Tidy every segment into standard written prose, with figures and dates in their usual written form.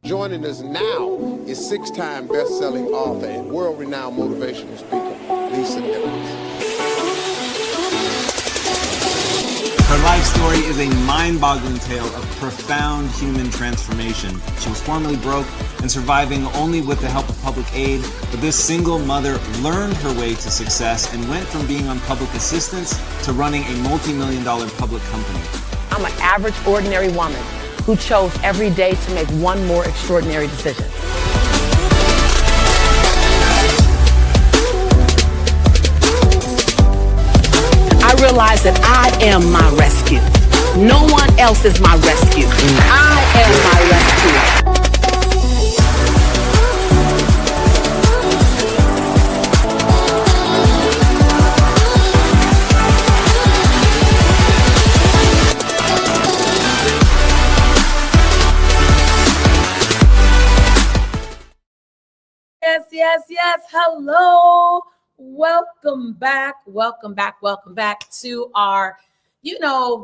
Joining us now is six-time best-selling author and world-renowned motivational speaker, Lisa Nichols. Her life story is a mind-boggling tale of profound human transformation. She was formerly broke and surviving only with the help of public aid, but this single mother learned her way to success and went from being on public assistance to running a multi-million-dollar public company. I'm an average, ordinary woman who chose every day to make one more extraordinary decision. I realize that I am my rescue. No one else is my rescue. I am my rescue. Yes. Hello. Welcome back to our,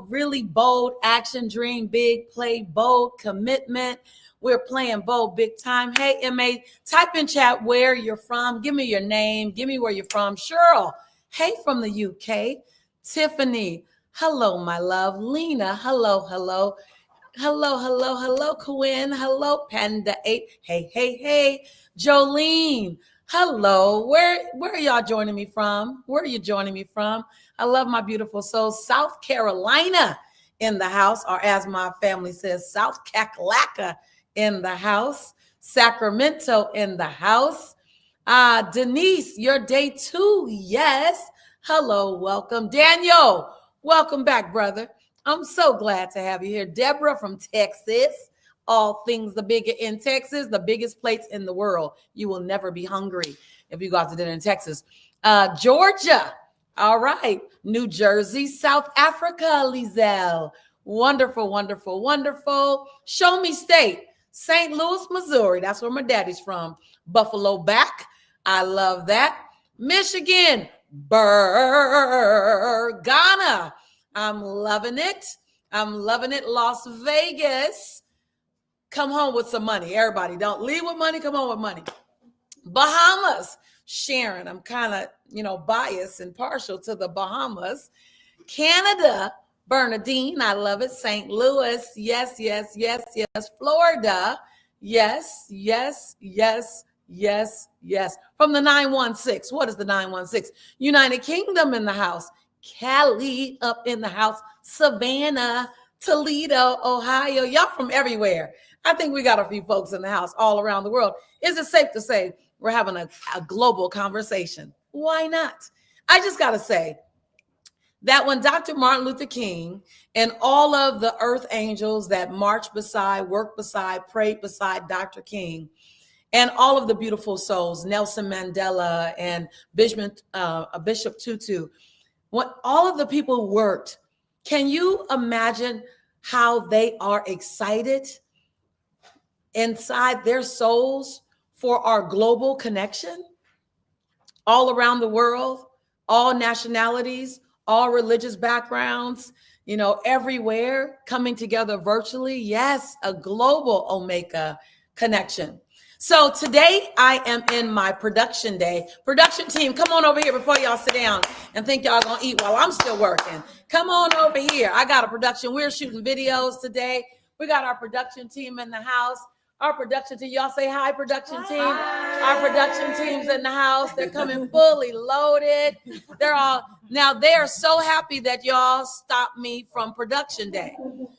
really bold action, dream big, play bold, commitment. We're playing bold big time. Hey, MA, type in chat where you're from. Give me your name. Give me where you're from. Cheryl, hey, from the UK. Tiffany, hello, my love. Lena, hello. Hello, Quinn. Hello, Panda 8. Hey. Jolene, hello. Where are y'all joining me from? Where are you joining me from? I love my beautiful soul. South Carolina in the house, or as my family says, South Kakalaka in the house. Sacramento in the house. Denise, your day 2. Yes. Hello, welcome. Daniel, welcome back, brother. I'm so glad to have you here. Deborah from Texas. All things the bigger in Texas, the biggest plates in the world. You will never be hungry if you go out to dinner in Texas. Georgia. All right. New Jersey, South Africa, Lizelle. Wonderful. Show me state. St. Louis, Missouri. That's where my daddy's from. Buffalo back. I love that. Michigan. Ghana. I'm loving it. Las Vegas. Come home with some money. Everybody, don't leave with money. Come home with money. Bahamas. Sharon, I'm kind of, biased and partial to the Bahamas. Canada. Bernadine, I love it. St. Louis. Yes. Florida. Yes. From the 916. What is the 916? United Kingdom in the house. Cali up in the house. Savannah. Toledo, Ohio. Y'all from everywhere. I think we got a few folks in the house all around the world. Is it safe to say we're having a global conversation? Why not? I just got to say that when Dr. Martin Luther King and all of the earth angels that marched beside, worked beside, prayed beside Dr. King, and all of the beautiful souls, Nelson Mandela and Bishop Tutu, when all of the people worked, can you imagine how they are excited inside their souls for our global connection? All around the world, all nationalities, all religious backgrounds, everywhere coming together virtually. Yes, a global Omega connection. So today I am in my production day. Production team, come on over here before y'all sit down and think y'all gonna eat while I'm still working. Come on over here. I got a production. We're shooting videos today. We got our production team in the house. Our production team, y'all say hi, production team. Hi. Our production team's in the house. They're coming fully loaded. They are so happy that y'all stopped me from production day.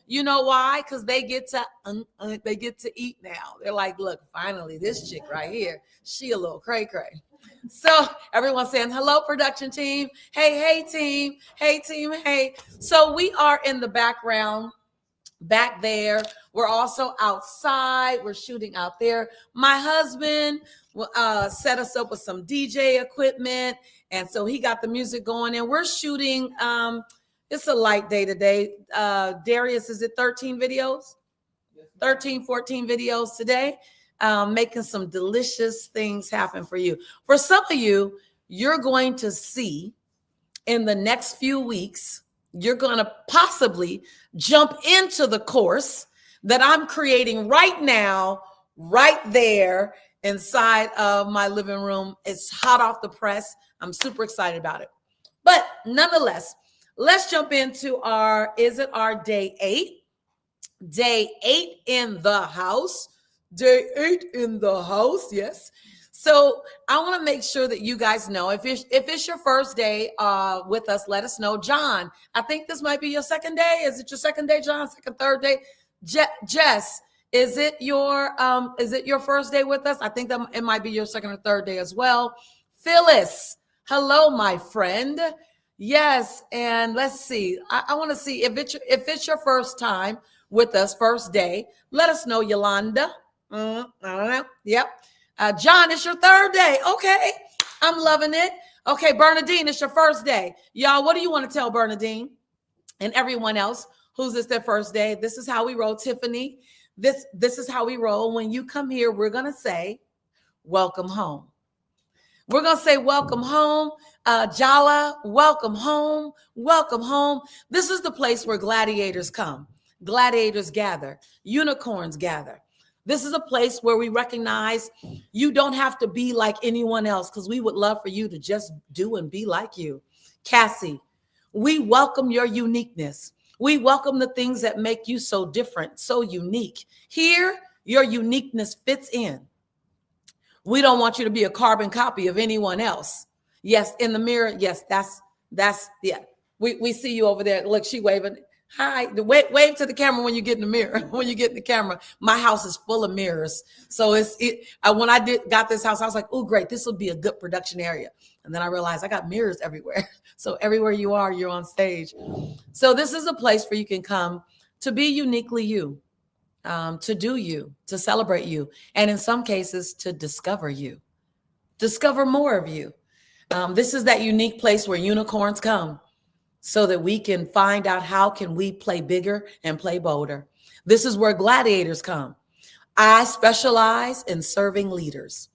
You know why? Because they get to eat now. They're like, look, finally, this chick right here, she a little cray-cray. So everyone's saying, hello, production team. Hey, team. Hey. So we are in the background back there. We're also outside. We're shooting out there. My husband set us up with some DJ equipment. And so he got the music going, and we're shooting. It's a light day today. Darius, is it 13 videos? 13, 14 videos today, making some delicious things happen for you. For some of you, you're going to see in the next few weeks, you're going to possibly jump into the course that I'm creating right now, right there inside of my living room. It's hot off the press. I'm super excited about it. But nonetheless, let's jump into our day 8? Day 8 in the house. Day 8 in the house, yes. So I want to make sure that you guys know, if it's your first day with us, let us know. John, I think this might be your second day. Is it your second day, John? Second, third day? Jess, is it your first day with us? I think that it might be your second or third day as well. Phyllis, hello, my friend. Yes, and let's see. I want to see if it's your first time with us, first day. Let us know, Yolanda. I don't know. Yep. John, it's your third day. Okay, I'm loving it. Okay, Bernadine, it's your first day. Y'all, what do you want to tell Bernadine and everyone else who's this their first day? This is how we roll, Tiffany. This is how we roll. When you come here, we're going to say, welcome home. We're going to say, welcome home. Jala, welcome home. Welcome home. This is the place where gladiators come. Gladiators gather. Unicorns gather. This is a place where we recognize you don't have to be like anyone else, because we would love for you to just do and be like you. Cassie, we welcome your uniqueness. We welcome the things that make you so different, so unique. Here, your uniqueness fits in. We don't want you to be a carbon copy of anyone else. Yes, in the mirror. Yes, that's yeah. We see you over there. Look, she waving. Hi. Wave to the camera when you get in the mirror. When you get in the camera, my house is full of mirrors. So when I got this house, I was like, oh, great. This will be a good production area. And then I realized I got mirrors everywhere. So everywhere you are, you're on stage. So this is a place where you can come to be uniquely you, to do you, to celebrate you, and in some cases to discover you, discover more of you. This is that unique place where unicorns come, so that we can find out how can we play bigger and play bolder. This is where gladiators come. I specialize in serving leaders.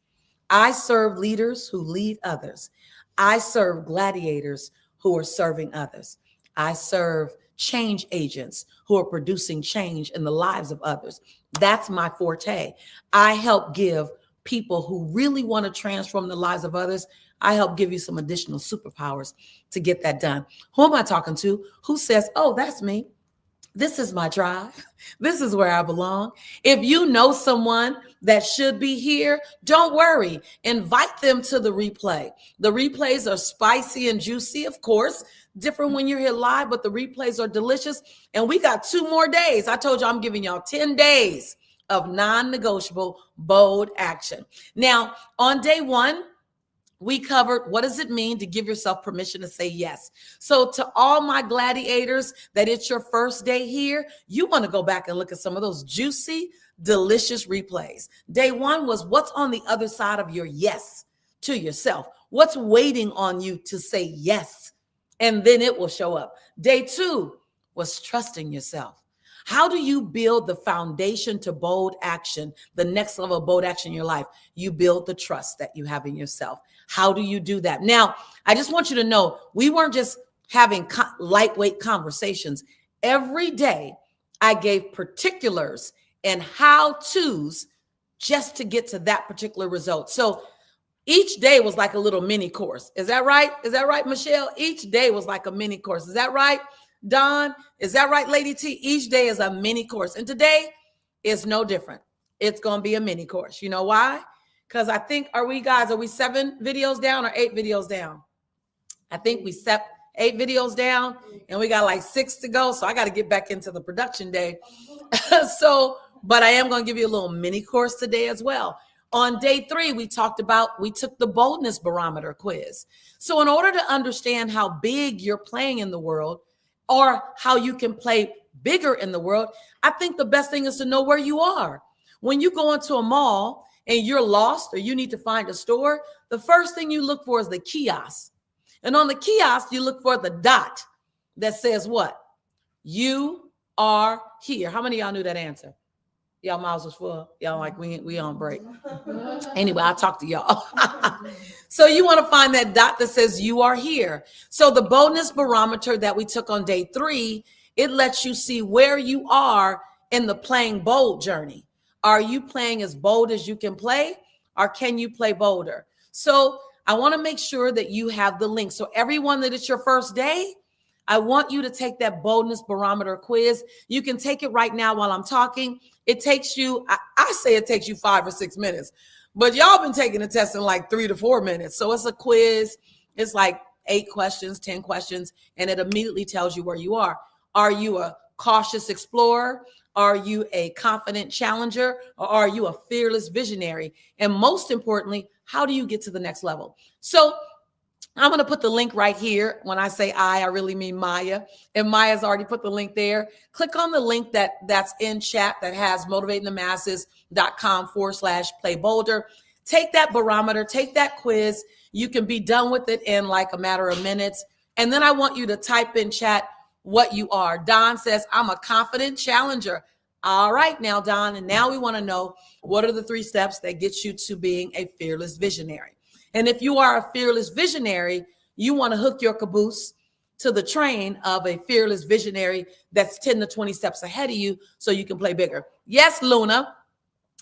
I serve leaders who lead others. I serve gladiators who are serving others. I serve change agents who are producing change in the lives of others. That's my forte. I help give people who really want to transform the lives of others. I help give you some additional superpowers to get that done. Who am I talking to? Who says, oh, that's me. This is my tribe. This is where I belong. If you know someone that should be here, don't worry. Invite them to the replay. The replays are spicy and juicy, of course. Different when you're here live, but the replays are delicious. And we got 2 more days. I told you I'm giving y'all 10 days of non-negotiable bold action. Now, on day 1, we covered what does it mean to give yourself permission to say yes. So to all my gladiators that it's your first day here, you want to go back and look at some of those juicy, delicious replays. Day 1 was what's on the other side of your yes to yourself. What's waiting on you to say yes? And then it will show up. Day 2 was trusting yourself. How do you build the foundation to bold action, the next level of bold action in your life? You build the trust that you have in yourself. How do you do that? Now, I just want you to know, we weren't just having lightweight conversations. Every day, I gave particulars and how-tos just to get to that particular result. So each day was like a little mini course. Is that right? Is that right, Michelle? Each day was like a mini course. Is that right? Don, is that right, Lady T? Each day is a mini course. And today is no different. It's going to be a mini course. You know why? Because I think, are we 7 videos down or 8 videos down? I think we set 8 videos down and we got like 6 to go. So I got to get back into the production day. But I am going to give you a little mini course today as well. On day 3, we took the boldness barometer quiz. So in order to understand how big you're playing in the world, or how you can play bigger in the world, I think the best thing is to know where you are. When you go into a mall and you're lost or you need to find a store, the first thing you look for is the kiosk. And on the kiosk, you look for the dot that says what? You are here. How many of y'all knew that answer? Y'all mouths was full. Y'all like, we on break. Anyway, I'll talk to y'all. So you want to find that dot that says you are here. So the boldness barometer that we took on day 3, it lets you see where you are in the playing bold journey. Are you playing as bold as you can play, or can you play bolder? So I want to make sure that you have the link. So everyone that it's your first day, I want you to take that boldness barometer quiz. You can take it right now while I'm talking. It takes you, I say it takes you 5 or 6 minutes, but y'all been taking the test in like 3 to 4 minutes. So it's a quiz. It's like 8 questions, 10 questions, and it immediately tells you where you are. Are you a cautious explorer? Are you a confident challenger? Or are you a fearless visionary? And most importantly, how do you get to the next level? So I'm going to put the link right here. When I say I really mean Maya. And Maya's already put the link there. Click on the link that's in chat that has motivatingthemasses.com/play bolder. Take that barometer, take that quiz. You can be done with it in like a matter of minutes. And then I want you to type in chat what you are. Don says, I'm a confident challenger. All right, now, Don. And now we want to know, what are the 3 steps that get you to being a fearless visionary? And if you are a fearless visionary, you want to hook your caboose to the train of a fearless visionary that's 10 to 20 steps ahead of you so you can play bigger. Yes, Luna.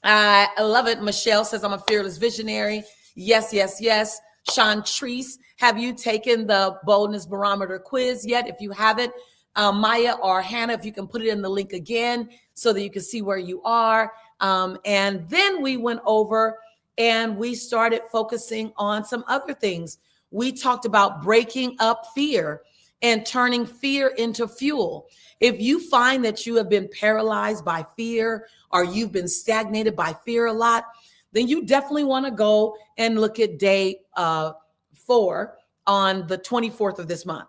I love it. Michelle says, I'm a fearless visionary. Yes, yes, yes. Chantrice, have you taken the boldness barometer quiz yet? If you haven't, Maya or Hannah, if you can put it in the link again so that you can see where you are. And then we went over and we started focusing on some other things. We talked about breaking up fear and turning fear into fuel. If you find that you have been paralyzed by fear or you've been stagnated by fear a lot, then you definitely want to go and look at day 4 on the 24th of this month.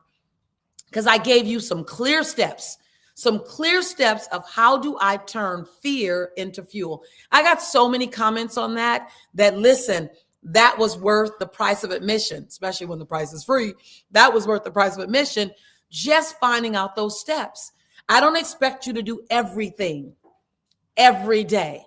Because I gave you some clear steps of how do I turn fear into fuel. I got so many comments on that listen, that was worth the price of admission, especially when the price is free. That was worth the price of admission, just finding out those steps. I don't expect you to do everything every day.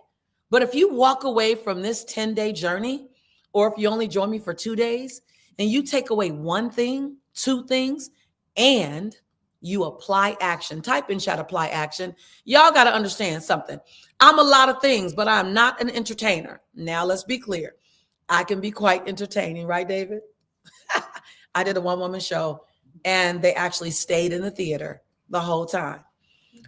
But if you walk away from this 10-day journey, or if you only join me for 2 days, and you take away 1 thing, 2 things, and you apply action, type in chat, apply action. Y'all got to understand something. I'm a lot of things, but I'm not an entertainer. Now, let's be clear. I can be quite entertaining, right, David? I did a one-woman show, and they actually stayed in the theater the whole time.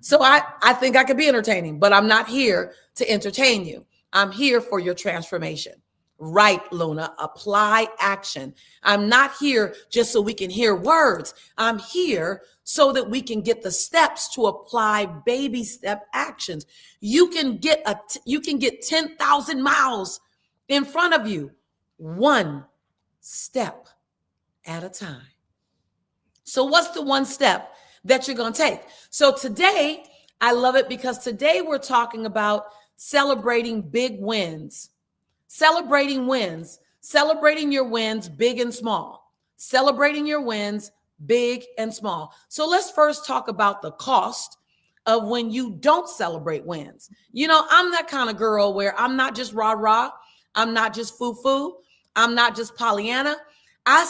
So I think I could be entertaining, but I'm not here to entertain you. I'm here for your transformation. Right, Luna, apply action. I'm not here just so we can hear words. I'm here so that we can get the steps to apply baby step actions. You can get 10,000 miles in front of you, 1 step at a time. So what's the 1 step that you're going to take? So today, I love it because today we're talking about celebrating big wins. Celebrating wins, celebrating your wins, big and small, celebrating your wins, big and small. So let's first talk about the cost of when you don't celebrate wins. You know, I'm that kind of girl where I'm not just rah-rah. I'm not just foo-foo. I'm not just Pollyanna. I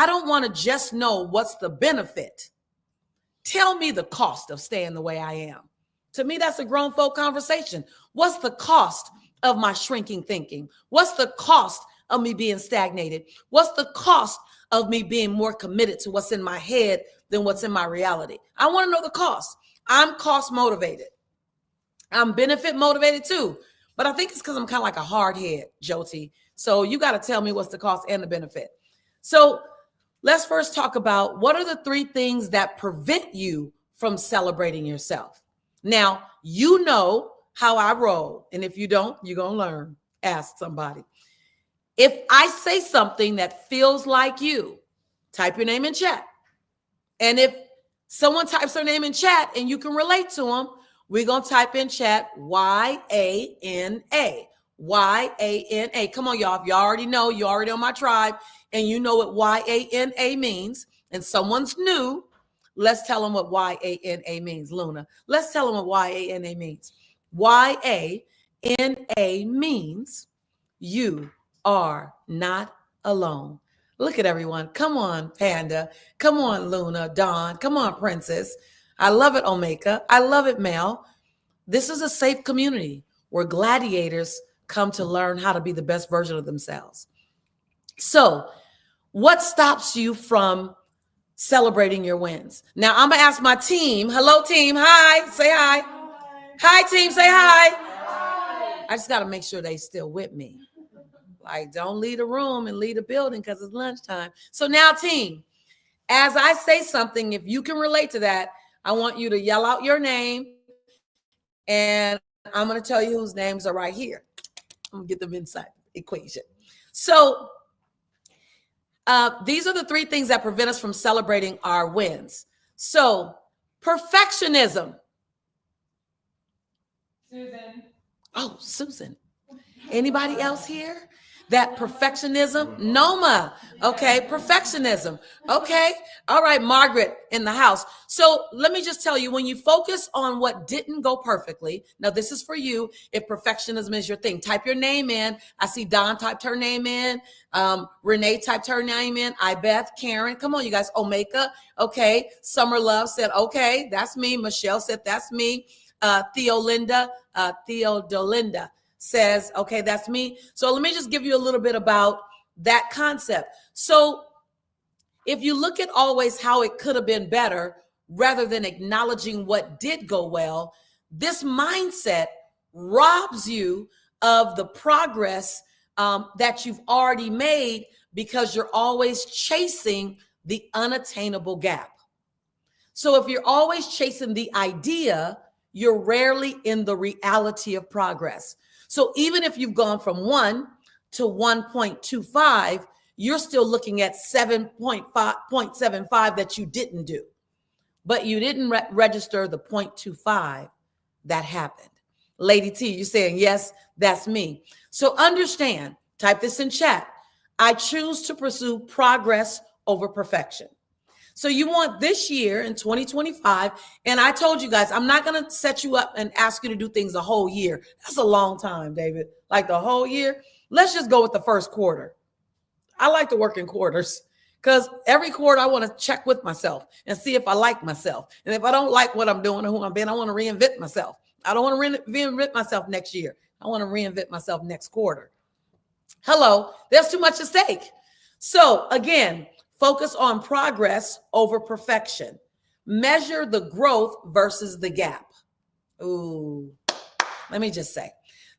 don't want to just know what's the benefit. Tell me the cost of staying the way I am. To me, that's a grown folk conversation. What's the cost of my shrinking thinking? What's the cost of me being stagnated? What's the cost of me being more committed to what's in my head than what's in my reality? I want to know the cost. I'm cost motivated. I'm benefit motivated too. But I think it's because I'm kind of like a hard head, Jyoti. So you got to tell me what's the cost and the benefit. So let's first talk about what are the 3 things that prevent you from celebrating yourself. Now, you know how I roll. And if you don't, you're going to learn. Ask somebody. If I say something that feels like you, type your name in chat. And if someone types their name in chat and you can relate to them, we're going to type in chat Y-A-N-A. Y-A-N-A. Come on, y'all. If you already know, you're already on my tribe and you know what Y-A-N-A means, and someone's new, let's tell them what Y-A-N-A means, Luna. Let's tell them what Y-A-N-A means. Y-A-N-A means you are not alone. Look at everyone. Come on, Panda. Come on, Luna, Dawn. Come on, Princess. I love it, Omeka. I love it, Mel. This is a safe community where gladiators come to learn how to be the best version of themselves. So, what stops you from celebrating your wins? Now, I'm going to ask my team. Hello, team. Hi. Say hi. Hi, team. Say hi. I just got to make sure they still with me. Like, don't leave the room and leave the building because it's lunchtime. So now, team, as I say something, if you can relate to that, I want you to yell out your name. And I'm going to tell you whose names are right here. I'm going to get them inside the equation. So these are the three things that prevent us from celebrating our wins. So perfectionism. Susan. Oh, Susan. Anybody else here? That perfectionism? Noma. Okay, perfectionism. Okay. All right, Margaret in the house. So let me just tell you, when you focus on what didn't go perfectly, now this is for you, if perfectionism is your thing, type your name in. I see Don typed her name in. Renee typed her name in. Ibeth, Karen, come on, you guys. Omeka, okay. Summer Love said, okay, that's me. Michelle said, that's me. Theodolinda says, okay, that's me. So let me just give you a little bit about that concept. So if you look at always how it could have been better, rather than acknowledging what did go well, this mindset robs you of the progress that you've already made because you're always chasing the unattainable gap. So if you're always chasing the idea, you're rarely in the reality of progress. So even if you've gone from 1 to 1.25, you're still looking at 7.75 that you didn't do. But you didn't register the 0.25 that happened. Lady T, you're saying, yes, that's me. So understand, type this in chat. I choose to pursue progress over perfection. So you want this year in 2025, and I told you guys, I'm not going to set you up and ask you to do things a whole year. That's a long time, David. Like the whole year. Let's just go with the first quarter. I like to work in quarters because every quarter I want to check with myself and see if I like myself. And if I don't like what I'm doing or who I'm being, I want to reinvent myself. I don't want to reinvent myself next year. I want to reinvent myself next quarter. Hello, there's too much at stake. So again, focus on progress over perfection. Measure the growth versus the gap. Ooh, let me just say.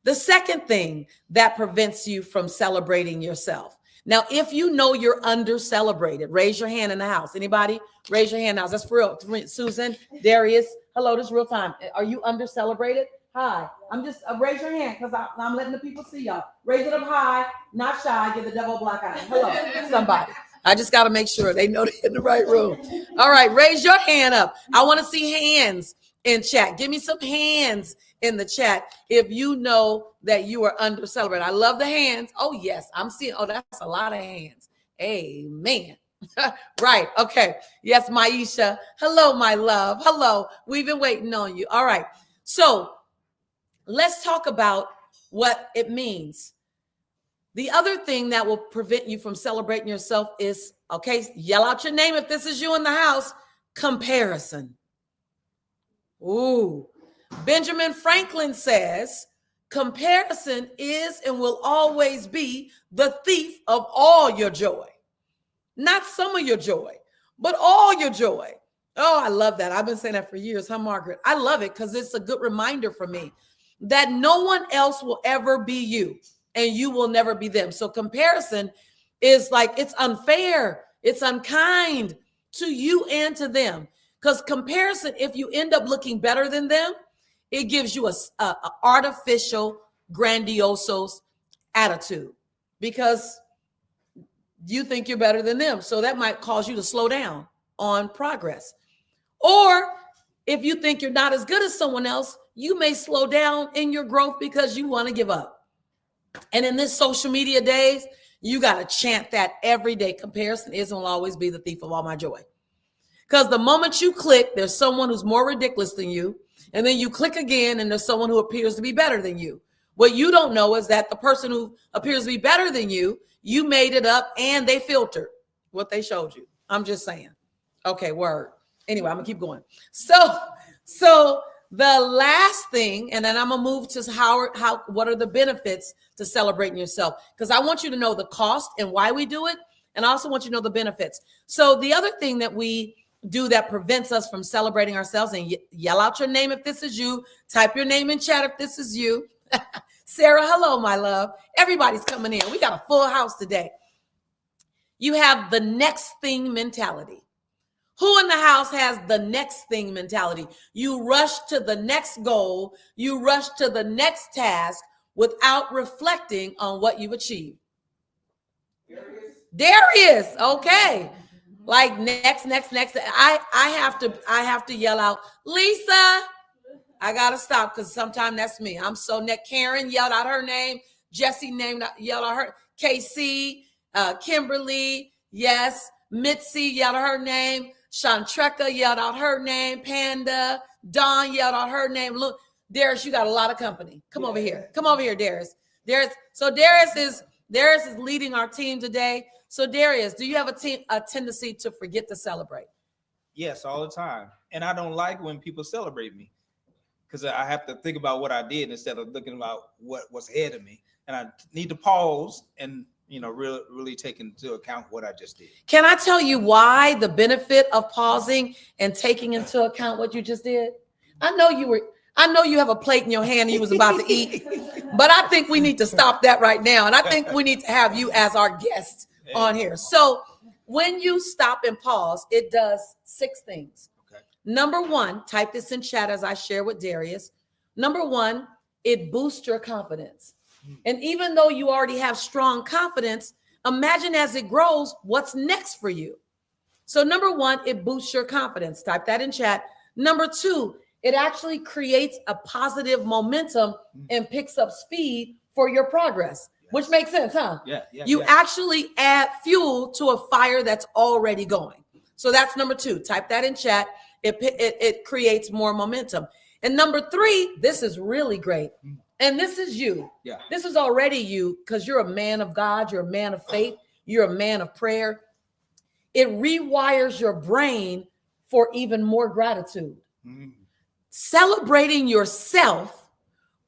The second thing that prevents you from celebrating yourself. Now, if you know you're under-celebrated, raise your hand in the house. Anybody? Raise your hand now. That's for real. Susan, Darius, hello, this is real time. Are you under-celebrated? Hi. I'm just, raise your hand because I'm letting the people see y'all. Raise it up high, not shy. Give the devil a black eye. Hello, somebody. I just got to make sure they know they're in the right room. All right, raise your hand up. I want to see hands in chat. Give me some hands in the chat if you know that you are under celebrated. I love the hands. Oh, yes, I'm seeing. Oh, that's a lot of hands. Amen. Right. Okay. Yes, Maisha. Hello, my love. Hello. We've been waiting on you. All right. So let's talk about what it means. The other thing that will prevent you from celebrating yourself is, okay, yell out your name if this is you in the house, comparison. Ooh. Benjamin Franklin says, comparison is and will always be the thief of all your joy. Not some of your joy, but all your joy. Oh, I love that. I've been saying that for years, huh, Margaret? I love it because it's a good reminder for me that no one else will ever be you and you will never be them. So comparison is like, it's unfair. It's unkind to you and to them. Because comparison, if you end up looking better than them, it gives you a artificial, grandiose attitude because you think you're better than them. So that might cause you to slow down on progress. Or if you think you're not as good as someone else, you may slow down in your growth because you want to give up. And in this social media days, you got to chant that every day. Comparison isn't will always be the thief of all my joy. Because the moment you click, there's someone who's more ridiculous than you. And then you click again and there's someone who appears to be better than you. What you don't know is that the person who appears to be better than you, you made it up and they filtered what they showed you. I'm just saying. Okay, word. Anyway, I'm gonna keep going. So The last thing, and then I'm gonna move to what are the benefits to celebrating yourself? Because I want you to know the cost and why we do it, and I also want you to know the benefits. So the other thing that we do that prevents us from celebrating ourselves, and yell out your name if this is you, type your name in chat if this is you. Sarah, hello, my love. Everybody's coming in. We got a full house today. You have the next thing mentality. Who in the house has the next thing mentality? You rush to the next goal. You rush to the next task without reflecting on what you've achieved. Darius, okay. Like next. I have to yell out, Lisa. I gotta stop because sometimes that's me. I'm so next. Karen yelled out her name. Jesse yelled out her. KC, Kimberly, yes. Mitzi yelled out her name. Shantreka yelled out her name. Panda, Dawn yelled out her name. Look, Darius, you got a lot of company. Come over here. Come over here, Darius. Darius is leading our team today. So Darius, do you have a tendency to forget to celebrate? Yes, all the time. And I don't like when people celebrate me because I have to think about what I did instead of looking about what's ahead of me. And I need to pause and really take into account what I just did. Can I tell you why the benefit of pausing and taking into account what you just did? I know you have a plate in your hand and you was about to eat, but I think we need to stop that right now. And I think we need to have you as our guest on here. So when you stop and pause, it does 6 things. Okay. Number 1, type this in chat as I share with Darius. Number 1, it boosts your confidence. And even though you already have strong confidence, imagine as it grows, what's next for you. So number 1, it boosts your confidence. Type that in chat. Number 2, it actually creates a positive momentum and picks up speed for your progress, which makes sense, huh? Yeah. You actually add fuel to a fire that's already going. So that's number 2. Type that in chat. It creates more momentum. And number 3, this is really great. And this is you. Yeah. This is already you because you're a man of God. You're a man of faith. You're a man of prayer. It rewires your brain for even more gratitude. Celebrating yourself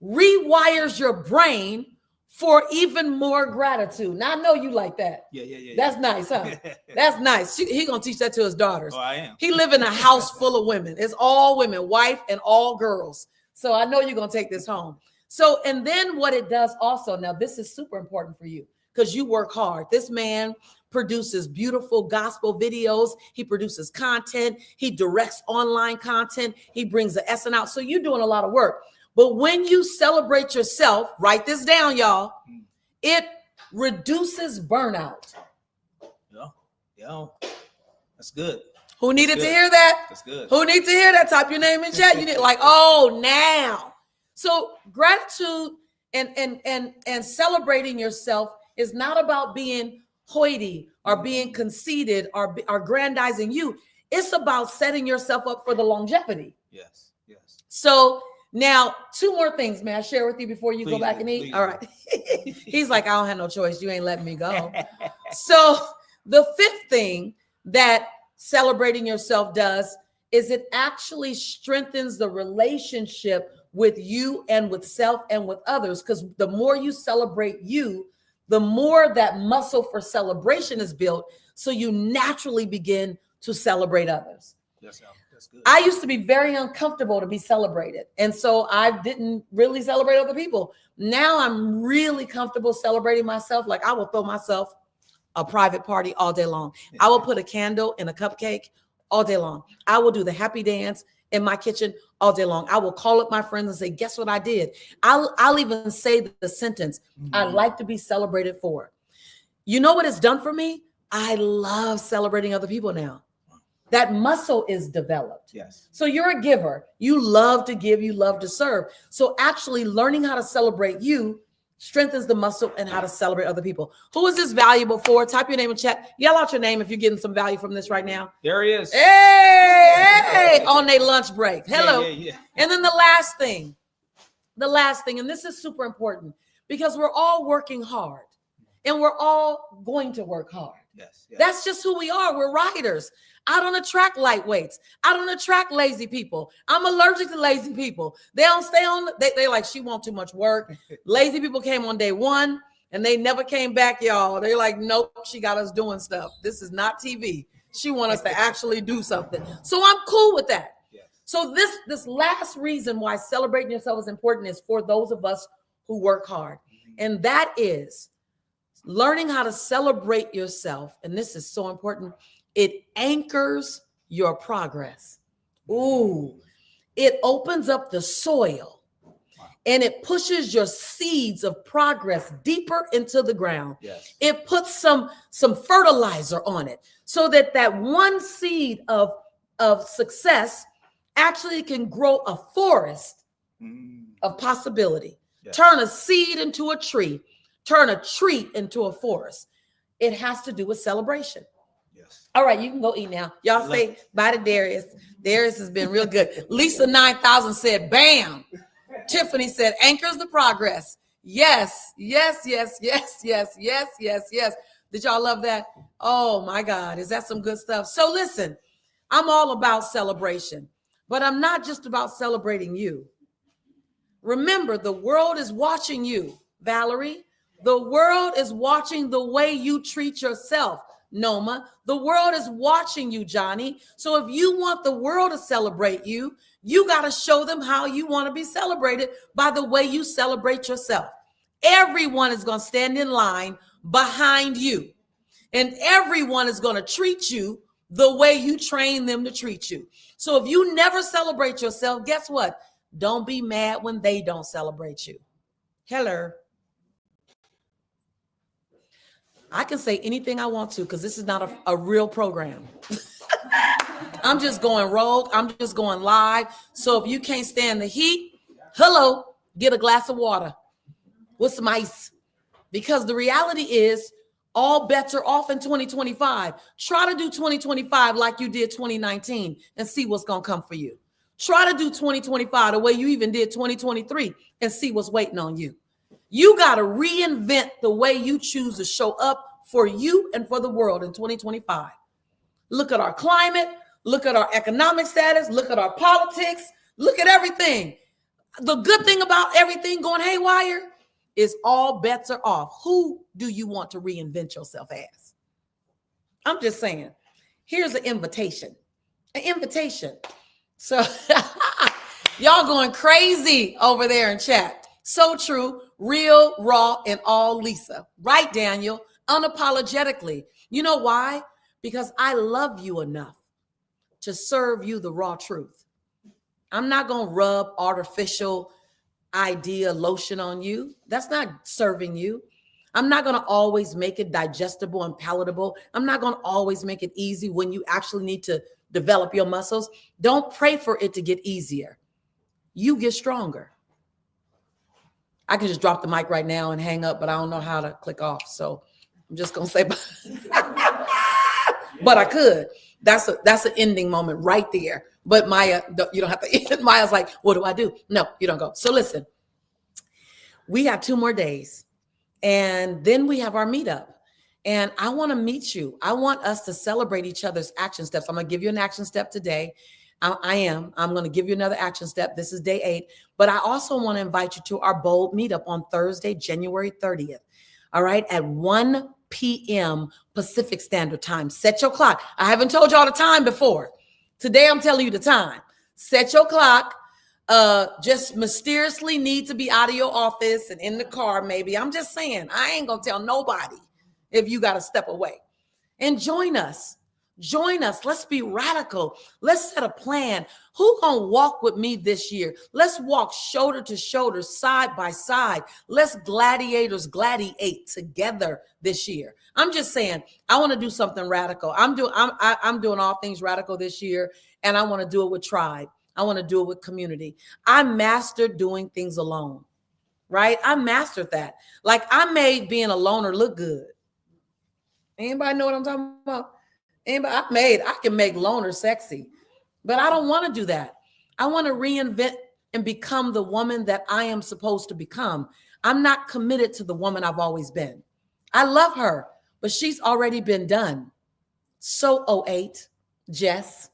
rewires your brain for even more gratitude. Now, I know you like that. Yeah. That's nice, huh? That's nice. He going to teach that to his daughters. Oh, I am. He live in a house full of women. It's all women, wife and all girls. So I know you're going to take this home. So, and then what it does also, now this is super important for you because you work hard. This man produces beautiful gospel videos. He produces content. He directs online content. He brings the essence out. So you're doing a lot of work. But when you celebrate yourself, write this down, y'all, it reduces burnout. Yeah. That's good. Who needed to hear that? That's good. Who needs to hear that? Type your name in chat. You need now. So gratitude and celebrating yourself is not about being hoity or being conceited or aggrandizing you. It's about setting yourself up for the longevity. Yes. So now 2 more things, may I share with you before you go back and eat? Please. All right. He's like, I don't have no choice. You ain't letting me go. So the 5th thing that celebrating yourself does is it actually strengthens the relationship with you and with self and with others. Because the more you celebrate you, the more that muscle for celebration is built. So you naturally begin to celebrate others. Yes, that's good. I used to be very uncomfortable to be celebrated. And so I didn't really celebrate other people. Now I'm really comfortable celebrating myself. Like I will throw myself a private party all day long. I will put a candle in a cupcake all day long. I will do the happy dance in my kitchen all day long. I will call up my friends and say, guess what I did? I'll even say the sentence, I'd like to be celebrated for. You know what it's done for me? I love celebrating other people now. That muscle is developed. Yes. So you're a giver. You love to give, you love to serve. So actually learning how to celebrate you strengthens the muscle and how to celebrate other people. Who is this valuable for? Type your name in chat. Yell out your name if you're getting some value from this right now. There he is. Hey, on their lunch break. Hello. Yeah. And then the last thing, and this is super important because we're all working hard. and we're all going to work hard. Yes. That's just who we are. We're riders. I don't attract lightweights. I don't attract lazy people. I'm allergic to lazy people. They don't stay on. They like, she want too much work. Lazy people came on day one and they never came back, y'all. They're like, nope, she got us doing stuff. This is not TV. She want us to actually do something. So I'm cool with that. Yes. So this last reason why celebrating yourself is important is for those of us who work hard. And that is learning how to celebrate yourself. And this is so important. It anchors your progress. Ooh, it opens up the soil and it pushes your seeds of progress deeper into the ground. Yes. It puts some fertilizer on it so that one seed of success actually can grow a forest of possibility. Yes. Turn a seed into a tree, turn a tree into a forest. It has to do with celebration. Yes. All right, you can go eat now. Y'all say bye to Darius. Darius has been real good. Lisa 9000 said, bam. Tiffany said, anchors the progress. Yes, yes, yes, yes, yes, yes, yes, yes. Did y'all love that? Oh my God, is that some good stuff? So listen, I'm all about celebration, but I'm not just about celebrating you. Remember, the world is watching you, Valerie. The world is watching the way you treat yourself, Noma. The world is watching you, Johnny. So if you want the world to celebrate you, you got to show them how you want to be celebrated by the way you celebrate yourself. Everyone is going to stand in line behind you, and everyone is going to treat you the way you train them to treat you. So if you never celebrate yourself, guess what? Don't be mad when they don't celebrate you. Hello. I can say anything I want to because this is not a real program. I'm just going rogue. I'm just going live. So if you can't stand the heat, hello, get a glass of water with some ice. Because the reality is all bets are off in 2025. Try to do 2025 like you did 2019 and see what's going to come for you. Try to do 2025 the way you even did 2023 and see what's waiting on you. You got to reinvent the way you choose to show up for you and for the world in 2025. Look at our climate. Look at our economic status. Look at our politics. Look at everything. The good thing about everything going haywire is all bets are off. Who do you want to reinvent yourself as? I'm just saying, here's an invitation. An invitation. So y'all going crazy over there in chat. So true, real, raw, and all Lisa. Right, Daniel? Unapologetically. You know why? Because I love you enough to serve you the raw truth. I'm not going to rub artificial idea lotion on you. That's not serving you. I'm not going to always make it digestible and palatable. I'm not going to always make it easy when you actually need to develop your muscles. Don't pray for it to get easier. You get stronger. I can just drop the mic right now and hang up, but I don't know how to click off. So I'm just going to say, but I could. That's an ending moment right there. But Maya, you don't have to end. Maya's like, what do I do? No, you don't go. So listen, we have 2 more days and then we have our meetup. And I want to meet you. I want us to celebrate each other's action steps. I'm going to give you an action step today. I'm going to give you another action step. This is day 8. But I also want to invite you to our bold meetup on Thursday, January 30th. All right, at 1 p.m. Pacific Standard Time. Set your clock. I haven't told y'all the time before. Today, I'm telling you the time. Set your clock. Just mysteriously need to be out of your office and in the car, maybe. I'm just saying, I ain't going to tell nobody if you got to step away. And join us. Join us. Let's be radical. Let's set a plan. Who gonna walk with me this year? Let's walk shoulder to shoulder, side by side. Let's gladiate together this year. I'm just saying, I want to do something radical. I'm doing all things radical this year, and I want to do it with tribe. I want to do it with community. I mastered doing things alone, right? I mastered that. Like I made being a loner look good. Anybody know what I'm talking about? I can make loner sexy, but I don't want to do that. I want to reinvent and become the woman that I am supposed to become. I'm not committed to the woman I've always been. I love her, but she's already been done. So 08, Jess.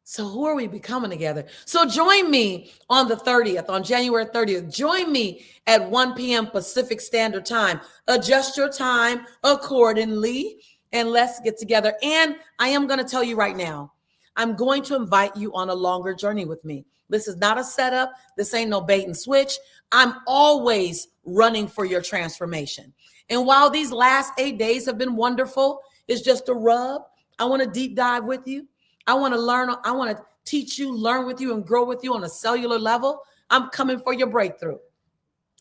So who are we becoming together? So join me on the 30th, on January 30th. Join me at 1 p.m. Pacific Standard Time. Adjust your time accordingly, and let's get together. And I am going to tell you right now, I'm going to invite you on a longer journey with me. This is not a setup. This ain't no bait and switch. I'm always running for your transformation. And while these last 8 days have been wonderful, it's just a rub. I want to deep dive with you. I want to learn. I want to teach you, learn with you, and grow with you on a cellular level. I'm coming for your breakthrough.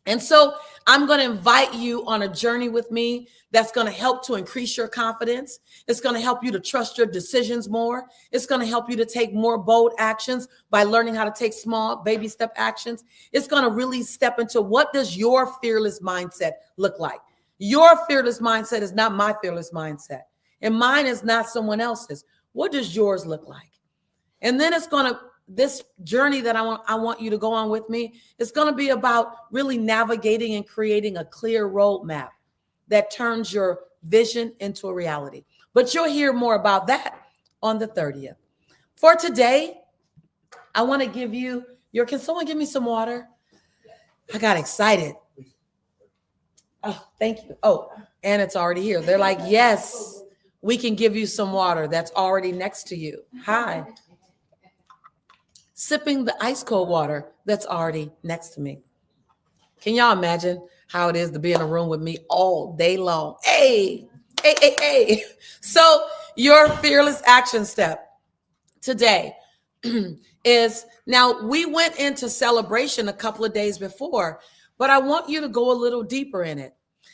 And so I'm going to invite you on a journey with me that's going to help to increase your confidence. It's going to help you to trust your decisions more. It's going to help you to take more bold actions by learning how to take small baby step actions. It's going to really step into what does your fearless mindset look like? Your fearless mindset is not my fearless mindset, and mine is not someone else's. What does yours look like? And then it's going to, this journey that I want you to go on with me, it's going to be about really navigating and creating a clear roadmap that turns your vision into a reality. But you'll hear more about that on the 30th. For today, I want to give you can someone give me some water? I got excited. Oh, thank you. Oh, and it's already here. They're like, yes, we can give you some water that's already next to you. Hi. Sipping the ice cold water that's already next to me. Can y'all imagine how it is to be in a room with me all day long? Hey. So your fearless action step today is, now we went into celebration a couple of days before, but I want you to go a little deeper in it.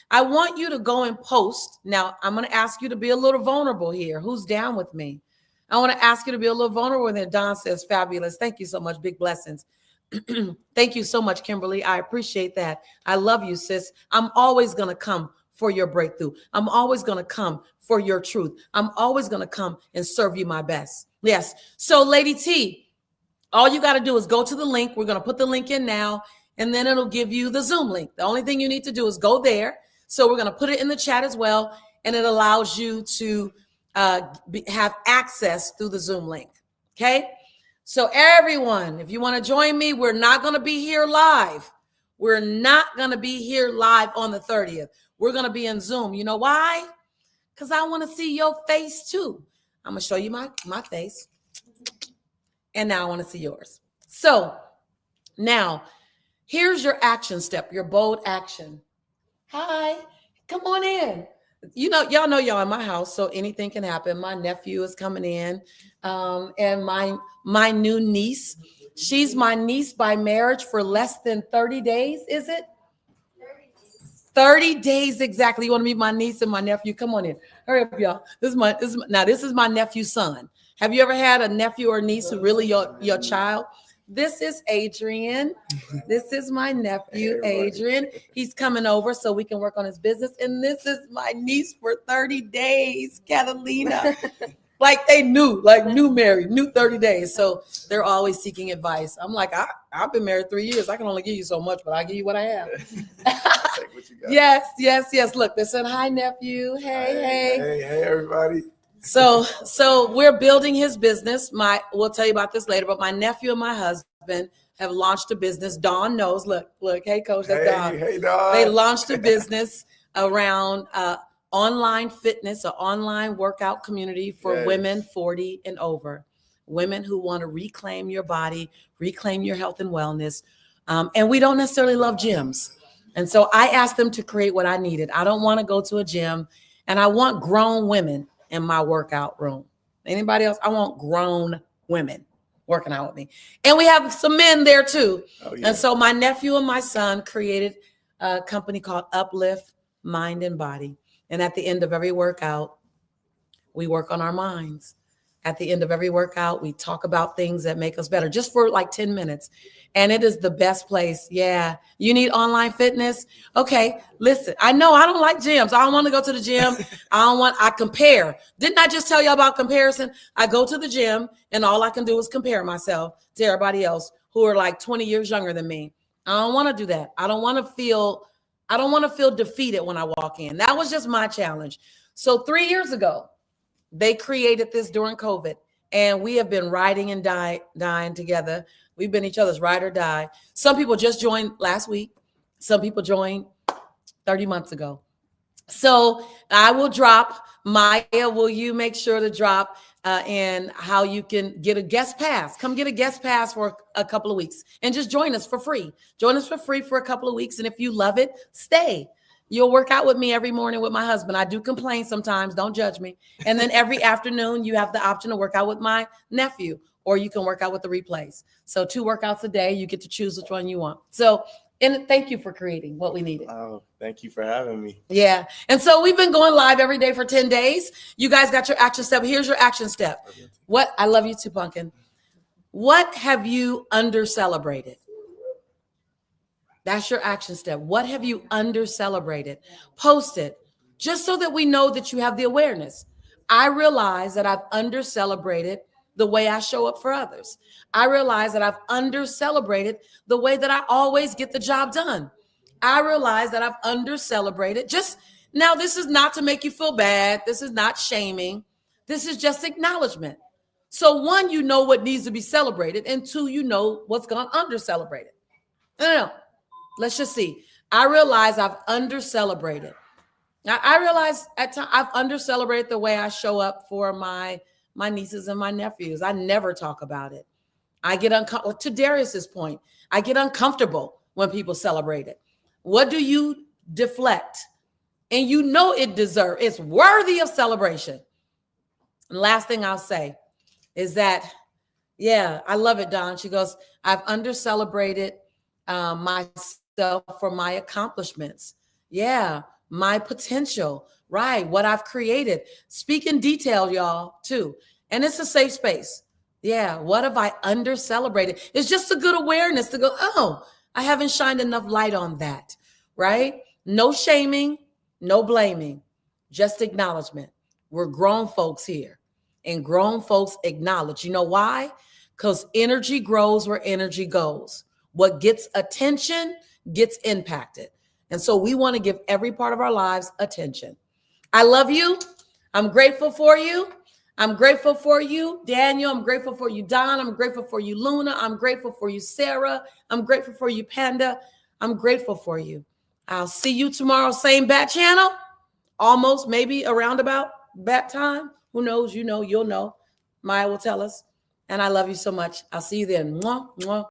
I want you to go and post. Now, I'm going to ask you to be a little vulnerable here. Who's down with me? I want to ask you to be a little vulnerable. And then Don says, fabulous. Thank you so much. Big blessings. Thank you so much, Kimberly. I appreciate that. I love you, sis. I'm always going to come for your breakthrough. I'm always going to come for your truth. I'm always going to come and serve you my best. Yes. So, Lady T, all you got to do is go to the link. We're going to put the link in now, and then it'll give you the Zoom link. The only thing you need to do is go there. So we're going to put it in the chat as well, and it allows you to have access through the Zoom link. Okay. So everyone, if you want to join me, we're not going to be here live. We're not going to be here live on the 30th. We're going to be in Zoom. You know why? Because I want to see your face too. I'm going to show you my face. And now I want to see yours. So now here's your action step, your bold action. Hi, come on in. You know, y'all know y'all in my house, so anything can happen. My nephew is coming in, and my new niece. She's my niece by marriage for less than 30 days, is it? 30 days exactly. You want to meet my niece and my nephew? Come on in. Hurry up, y'all. This is my nephew's son. Have you ever had a nephew or niece who really your child? This is Adrian. This is my nephew, Adrian. He's coming over so we can work on his business. And this is my niece for 30 days, Catalina. Like they knew married, knew 30 days. So they're always seeking advice. I'm like, I've been married 3 years. I can only give you so much, but I'll give you what I have. What you got. Yes. Look, they said, hi, nephew. Hey, everybody. So we're building his business. We'll tell you about this later, but my nephew and my husband have launched a business. Dawn knows. Look, hey, coach, that's Dawn. Hey, Dawn. They launched a business around online fitness, an online workout community for women 40 and over, women who want to reclaim your body, reclaim your health and wellness. And we don't necessarily love gyms. And so I asked them to create what I needed. I don't want to go to a gym, and I want grown women in my workout room. Anybody else? I want grown women working out with me. And we have some men there too. Oh, yeah. And so my nephew and my son created a company called Uplift Mind and Body. And at the end of every workout, we work on our minds. At the end of every workout, we talk about things that make us better, just for like 10 minutes. And it is the best place. Yeah. You need online fitness? Okay, listen, I know I don't like gyms. I don't want to go to the gym. I compare. Didn't I just tell you about comparison? I go to the gym and all I can do is compare myself to everybody else who are like 20 years younger than me. I don't want to do that. I don't want to feel I don't want to feel defeated when I walk in. That was just my challenge. So 3 years ago, they created this during COVID, and we have been riding and dying together. We've been each other's ride or die. Some people just joined last week. Some people joined 30 months ago. So I will drop. Maya, will you make sure to drop and how you can get a guest pass? Come get a guest pass for a couple of weeks and just join us for free. Join us for free for a couple of weeks. And if you love it, stay. You'll work out with me every morning with my husband. I do complain sometimes. Don't judge me. And then every afternoon, you have the option to work out with my nephew, or you can work out with the replays. So 2 workouts a day. You get to choose which one you want. So, and thank you for creating what we needed. Oh, thank you for having me. Yeah. And so we've been going live every day for 10 days. You guys got your action step. Here's your action step. What? I love you too, Pumpkin. What have you under celebrated? That's your action step. What have you under celebrated? Post it just so that we know that you have the awareness. I realize that I've under celebrated the way I show up for others. I realize that I've under celebrated the way that I always get the job done. I realize that I've under celebrated. Just now, this is not to make you feel bad. This is not shaming. This is just acknowledgement. So 1, you know what needs to be celebrated, and 2, you know what's gone under celebrated. No. Let's just see. I realize I've under celebrated. Now, I realize at times I've under celebrated the way I show up for my nieces and my nephews. I never talk about it. I get uncomfortable. To Darius's point, I get uncomfortable when people celebrate it. What do you deflect? And you know it's worthy of celebration. And last thing I'll say is that, yeah, I love it, Dawn. She goes, I've under celebrated myself for my accomplishments. Yeah, my potential, right? What I've created. Speak in detail, y'all, too. And it's a safe space. Yeah, what have I under celebrated? It's just a good awareness to go, oh, I haven't shined enough light on that, right? No shaming, no blaming, just acknowledgement. We're grown folks here, and grown folks acknowledge. You know why? Because energy grows where energy goes. What gets attention gets impacted. And so we want to give every part of our lives attention. I love you. I'm grateful for you. I'm grateful for you, Daniel. I'm grateful for you, Don. I'm grateful for you, Luna. I'm grateful for you, Sarah. I'm grateful for you, Panda. I'm grateful for you. I'll see you tomorrow, same bat channel, almost maybe around about bat time. Who knows? You know, you'll know. Maya will tell us. And I love you so much. I'll see you then. Mwah, mwah.